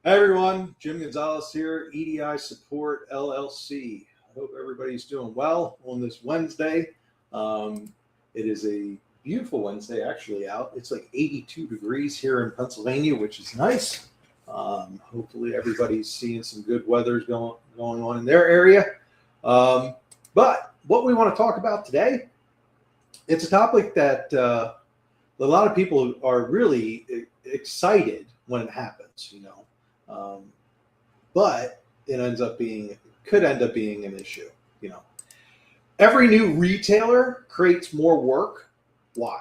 Hi everyone, Jim Gonzalez here, EDI Support LLC. I hope everybody's doing well on this Wednesday. It is a beautiful Wednesday actually out. It's like 82 degrees here in Pennsylvania, which is nice. Hopefully everybody's seeing some good weather going on in their area. But what we want to talk about today, it's a topic that a lot of people are really excited when it happens, but it could end up being an issue. Every new retailer creates more work. Why?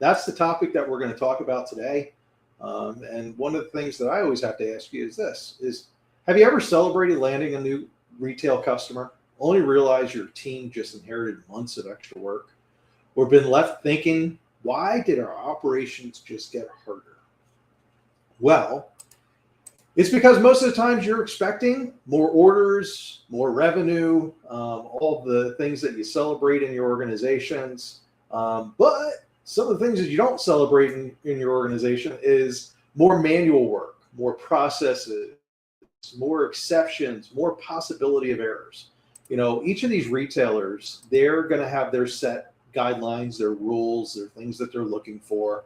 That's the topic that we're going to talk about today. And one of the things that I always have to ask you is this: have you ever celebrated landing a new retail customer, only realize your team just inherited months of extra work, or been left thinking, why did our operations just get harder? Well, it's because most of the times you're expecting more orders, more revenue, all the things that you celebrate in your organizations. But some of the things that you don't celebrate in your organization is more manual work, more processes, more exceptions, more possibility of errors. Each of these retailers, they're going to have their set guidelines, their rules, their things that they're looking for.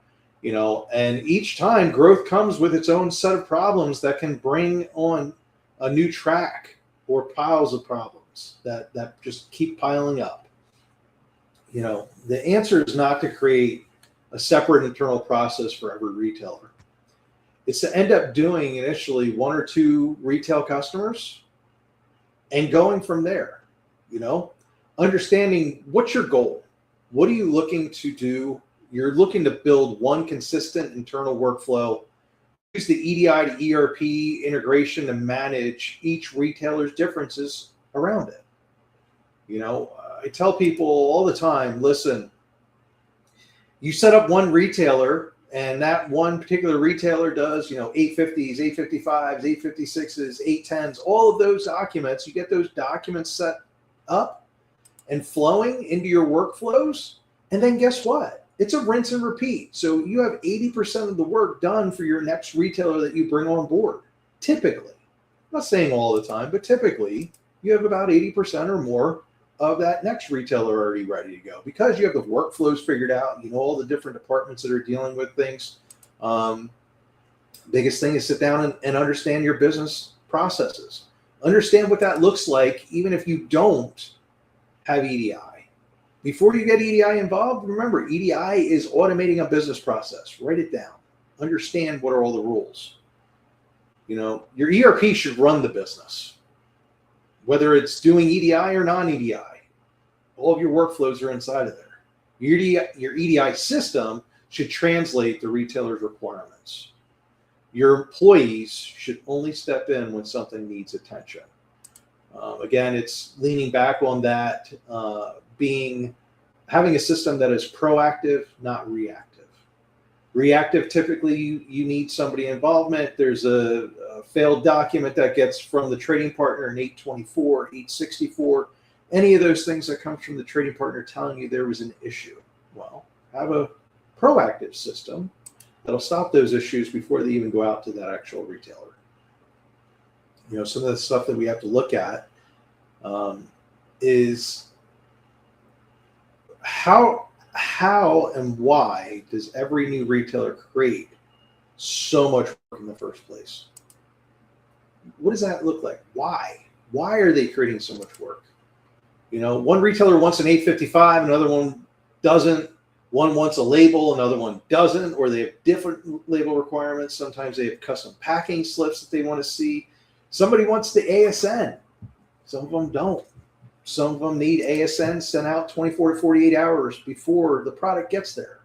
And each time growth comes with its own set of problems that can bring on a new track or piles of problems that just keep piling up. The answer is not to create a separate internal process for every retailer. It's to end up doing initially one or two retail customers and going from there, understanding what's your goal. What are you looking to do? You're looking to build one consistent internal workflow. Use the EDI to ERP integration to manage each retailer's differences around it. I tell people all the time, listen, you set up one retailer and that one particular retailer does, 850s, 855s, 856s, 810s, all of those documents. You get those documents set up and flowing into your workflows. And then guess what? It's a rinse and repeat. So you have 80% of the work done for your next retailer that you bring on board. Typically, I'm not saying all the time, but typically you have about 80% or more of that next retailer already ready to go because you have the workflows figured out. All the different departments that are dealing with things. Biggest thing is sit down and understand your business processes. Understand what that looks like, even if you don't have EDI. Before you get EDI involved, remember, EDI is automating a business process. Write it down. Understand what are all the rules. Your ERP should run the business, whether it's doing EDI or non-EDI. All of your workflows are inside of there. Your EDI system should translate the retailer's requirements. Your employees should only step in when something needs attention. Again, it's leaning back on that, having a system that is proactive, not reactive. Reactive, typically you need somebody involvement. There's a failed document that gets from the trading partner in 824, 864, any of those things that comes from the trading partner telling you there was an issue. Well, have a proactive system that'll stop those issues before they even go out to that actual retailer. Some of the stuff that we have to look at is how and why does every new retailer create so much work in the first place? What does that look like? Why are they creating so much work? One retailer wants an 855, another one doesn't. One wants a label, another one doesn't, or they have different label requirements. Sometimes they have custom packing slips that they want to see. Somebody wants the ASN. Some of them don't. Some of them need ASN sent out 24 to 48 hours before the product gets there.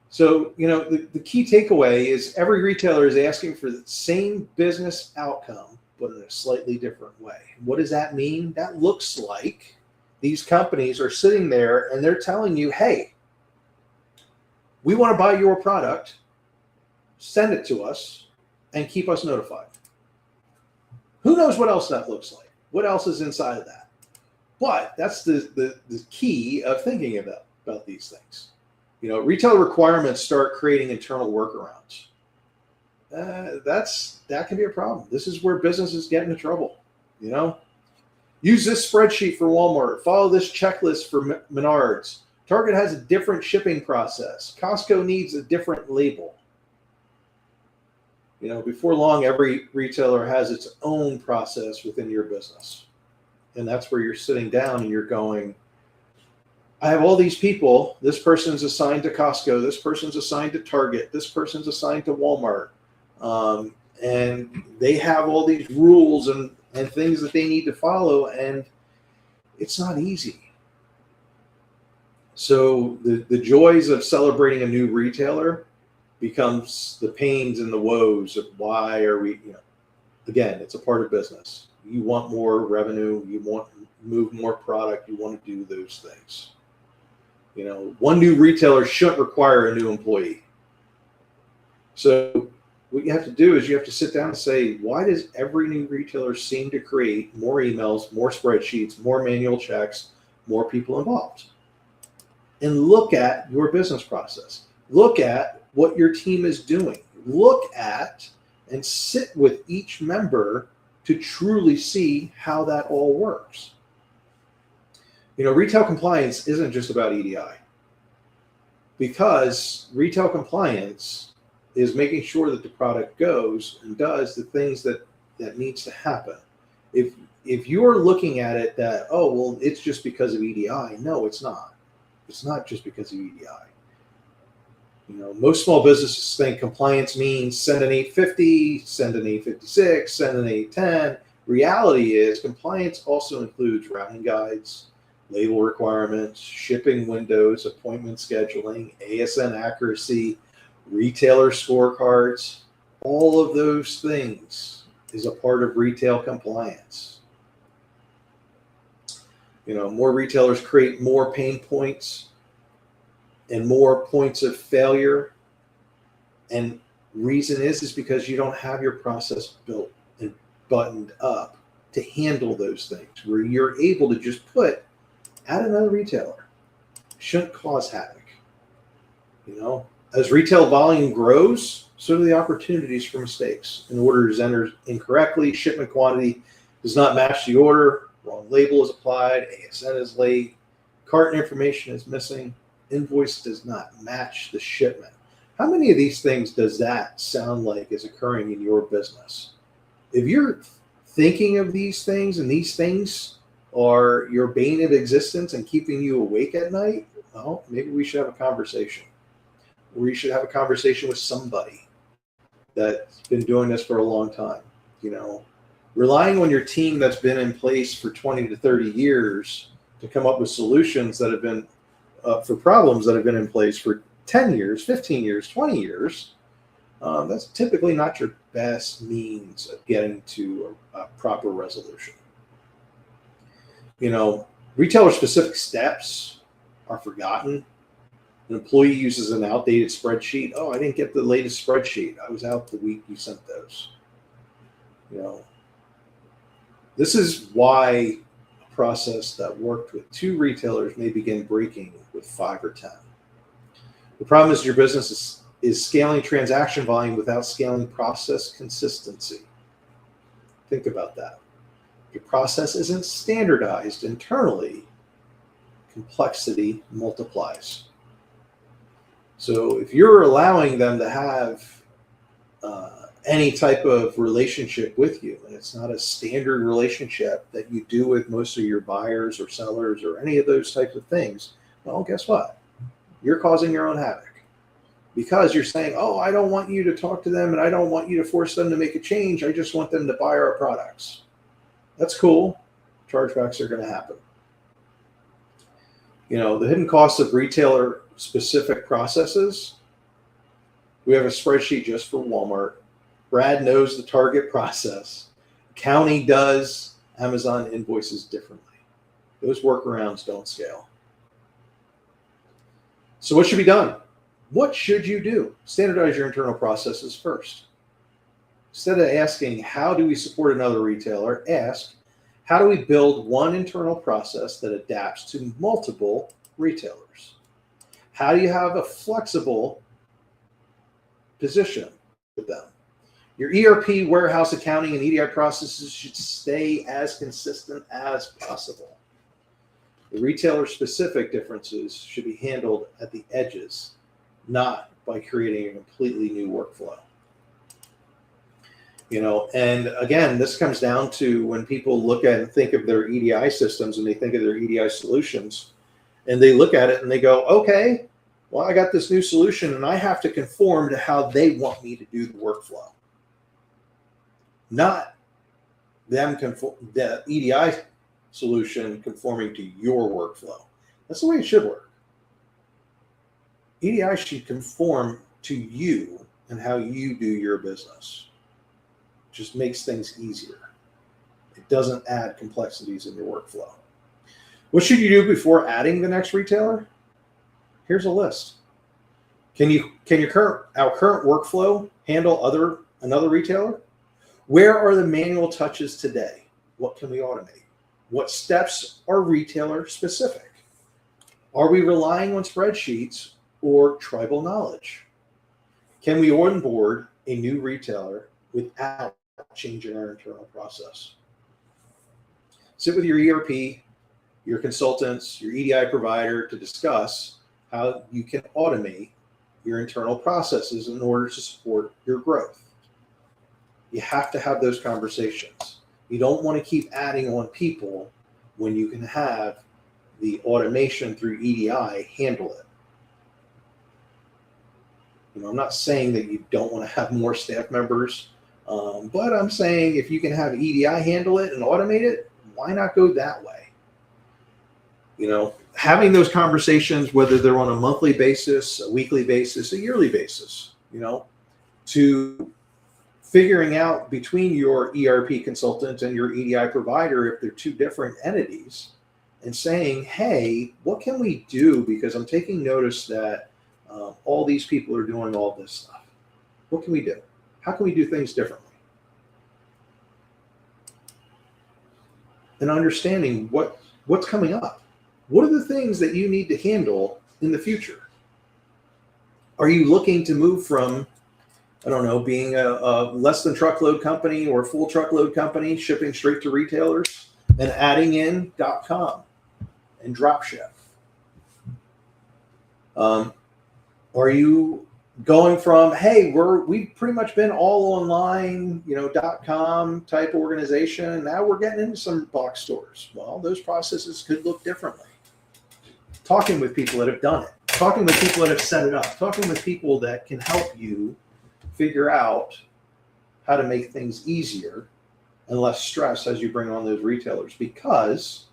So, the key takeaway is every retailer is asking for the same business outcome, but in a slightly different way. What does that mean? That looks like these companies are sitting there and they're telling you, hey, we want to buy your product, send it to us, and keep us notified. Who knows what else that looks like? What else is inside of that? But that's the key of thinking about these things. Retail requirements start creating internal workarounds. that can be a problem. This is where businesses get into trouble. You know, use this spreadsheet for Walmart. Follow this checklist for Menards. Target has a different shipping process. Costco needs a different label. You know, before long, every retailer has its own process within your business. And that's where you're sitting down and you're going, I have all these people. This person's assigned to Costco. This person's assigned to Target. This person's assigned to Walmart. And they have all these rules and things that they need to follow. And it's not easy. So the joys of celebrating a new retailer becomes the pains and the woes of why are we, you know, again, it's a part of business. You want more revenue, you want to move more product, you want to do those things. You know, one new retailer shouldn't require a new employee. So what you have to do is you have to sit down and say, why does every new retailer seem to create more emails, more spreadsheets, more manual checks, more people involved? And look at your business process. Look at what your team is doing. Look at and sit with each member to truly see how that all works. You know, retail compliance isn't just about EDI, because retail compliance is making sure that the product goes and does the things that needs to happen. If you're looking at it that, oh, well, it's just because of EDI. No, it's not. It's not just because of EDI. You know, most small businesses think compliance means send an 850, send an 856, send an 810. Reality is compliance also includes routing guides, label requirements, shipping windows, appointment scheduling, ASN accuracy, retailer scorecards. All of those things is a part of retail compliance. You know, more retailers create more pain points and more points of failure. And reason is because you don't have your process built and buttoned up to handle those things, where you're able to just add another retailer. Shouldn't cause havoc. You know, as retail volume grows, so do the opportunities for mistakes. An order is entered incorrectly, shipment quantity does not match the order, wrong label is applied, ASN is late, carton information is missing, invoice does not match the shipment. How many of these things does that sound like is occurring in your business? If you're thinking of these things and these things are your bane of existence and keeping you awake at night, well, maybe we should have a conversation. We should have a conversation with somebody that's been doing this for a long time. You know, relying on your team that's been in place for 20 to 30 years to come up with solutions that have been for problems that have been in place for 10 years, 15 years, 20 years, that's typically not your best means of getting to a proper resolution. You know, retailer-specific steps are forgotten. An employee uses an outdated spreadsheet. Oh, I didn't get the latest spreadsheet. I was out the week you sent those. You know, this is why a process that worked with 2 retailers may begin breaking with 5 or 10. The problem is your business is scaling transaction volume without scaling process consistency. Think about that. Your process isn't standardized internally, complexity multiplies. So if you're allowing them to have any type of relationship with you, and it's not a standard relationship that you do with most of your buyers or sellers or any of those types of things, well, guess what? You're causing your own havoc, because you're saying, oh, I don't want you to talk to them and I don't want you to force them to make a change. I just want them to buy our products. That's cool. Chargebacks are going to happen. You know, the hidden costs of retailer specific processes. We have a spreadsheet just for Walmart. Brad knows the Target process. County does. Amazon invoices differently. Those workarounds don't scale. So what should be done? What should you do? Standardize your internal processes first. Instead of asking, how do we support another retailer? Ask, how do we build one internal process that adapts to multiple retailers? How do you have a flexible position with them? Your ERP, warehouse accounting, and EDI processes should stay as consistent as possible. The retailer-specific differences should be handled at the edges, not by creating a completely new workflow. And again, this comes down to when people look at and think of their EDI systems and they think of their EDI solutions, and they look at it and they go, okay, well, I got this new solution and I have to conform to how they want me to do the workflow. Not the EDI solution conforming to your workflow. That's the way it should work. EDI should conform to you and how you do your business. It just makes things easier. It doesn't add complexities in your workflow. What should you do before adding the next retailer? Here's a list. Can our current workflow handle another retailer? Where are the manual touches today? What can we automate? What steps are retailer specific? Are we relying on spreadsheets or tribal knowledge? Can we onboard a new retailer without changing our internal process? Sit with your ERP, your consultants, your EDI provider to discuss how you can automate your internal processes in order to support your growth. You have to have those conversations. You don't want to keep adding on people when you can have the automation through EDI handle it. I'm not saying that you don't want to have more staff members, but I'm saying if you can have EDI handle it and automate it, why not go that way? Having those conversations, whether they're on a monthly basis, a weekly basis, a yearly basis, to figuring out between your ERP consultant and your EDI provider, if they're two different entities, and saying, hey, what can we do? Because I'm taking notice that all these people are doing all this stuff. What can we do? How can we do things differently? And understanding what's coming up. What are the things that you need to handle in the future? Are you looking to move from, being a less than truckload company or full truckload company, shipping straight to retailers and adding in .com and dropship? Are you going from, hey, we've pretty much been all online, .com type organization, and now we're getting into some box stores? Well, those processes could look differently. Talking with people that have done it, talking with people that have set it up, talking with people that can help you figure out how to make things easier and less stress as you bring on those retailers, because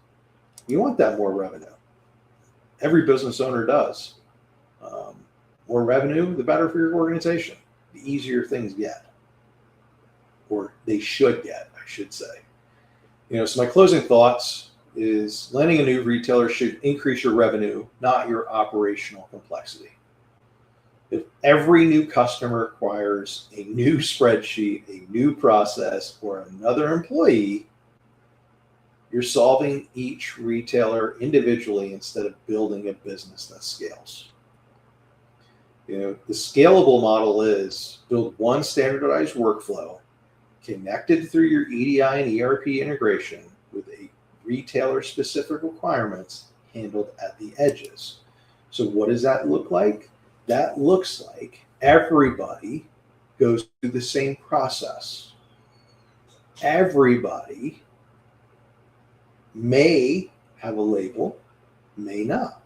you want that more revenue. Every business owner does. More revenue, the better for your organization. The easier things get, or they should get, I should say. So my closing thoughts is landing a new retailer should increase your revenue, not your operational complexity. If every new customer requires a new spreadsheet, a new process, or another employee, you're solving each retailer individually instead of building a business that scales. The scalable model is build one standardized workflow connected through your EDI and ERP integration with a retailer-specific requirements handled at the edges. So what does that look like? That looks like everybody goes through the same process. Everybody may have a label, may not.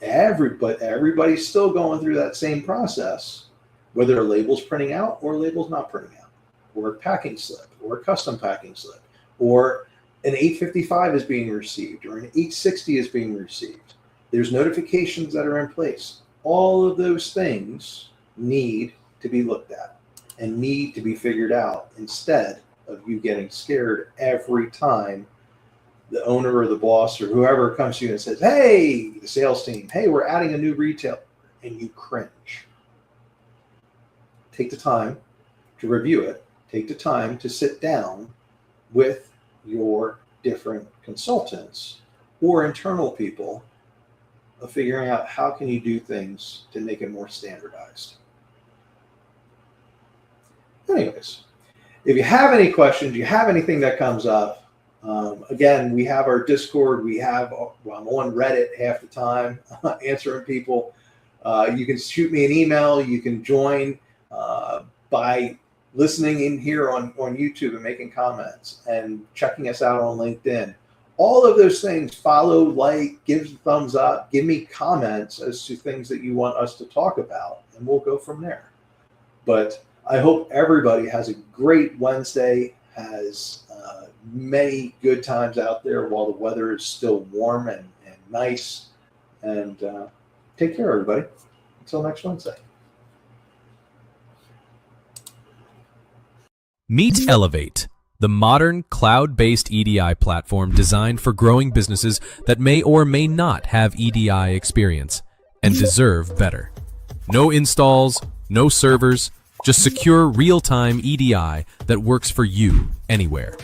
But everybody's still going through that same process, whether a label's printing out or a label's not printing out, or a packing slip, or a custom packing slip, or an 855 is being received, or an 860 is being received. There's notifications that are in place. All of those things need to be looked at and need to be figured out instead of you getting scared every time the owner or the boss or whoever comes to you and says, hey, the sales team, hey, we're adding a new retailer, and you cringe. Take the time to review it. Take the time to sit down with your different consultants or internal people of figuring out how can you do things to make it more standardized. anyways, if you have any questions, you have anything that comes up, again, we have our Discord. I'm on Reddit half the time answering people. You can shoot me an email. You can join by listening in here on YouTube and making comments and checking us out on LinkedIn. All of those things, follow, like, give a thumbs up, give me comments as to things that you want us to talk about, and we'll go from there. But I hope everybody has a great Wednesday, has many good times out there while the weather is still warm and nice. And take care, everybody. Until next Wednesday. Meet Elevate, the modern cloud-based EDI platform designed for growing businesses that may or may not have EDI experience and deserve better. No installs, no servers, just secure real-time EDI that works for you anywhere.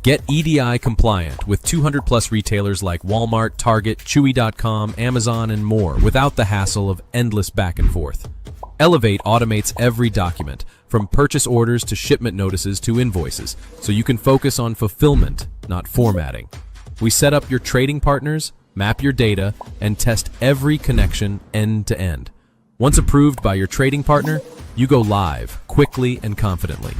Get EDI compliant with 200 plus retailers like Walmart, Target, Chewy.com, Amazon, and more without the hassle of endless back and forth. Elevate automates every document, from purchase orders to shipment notices to invoices, so you can focus on fulfillment, not formatting. We set up your trading partners, map your data, and test every connection end to end. Once approved by your trading partner, you go live quickly and confidently.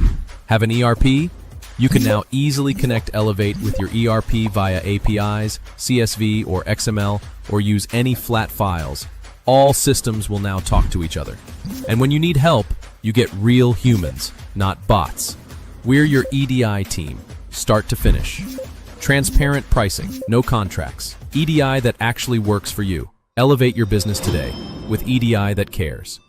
Have an ERP? You can now easily connect Elevate with your ERP via APIs, CSV, or XML, or use any flat files. All systems will now talk to each other. And when you need help, you get real humans, not bots. We're your EDI team, start to finish. Transparent pricing, no contracts. EDI that actually works for you. Elevate your business today with EDI that cares.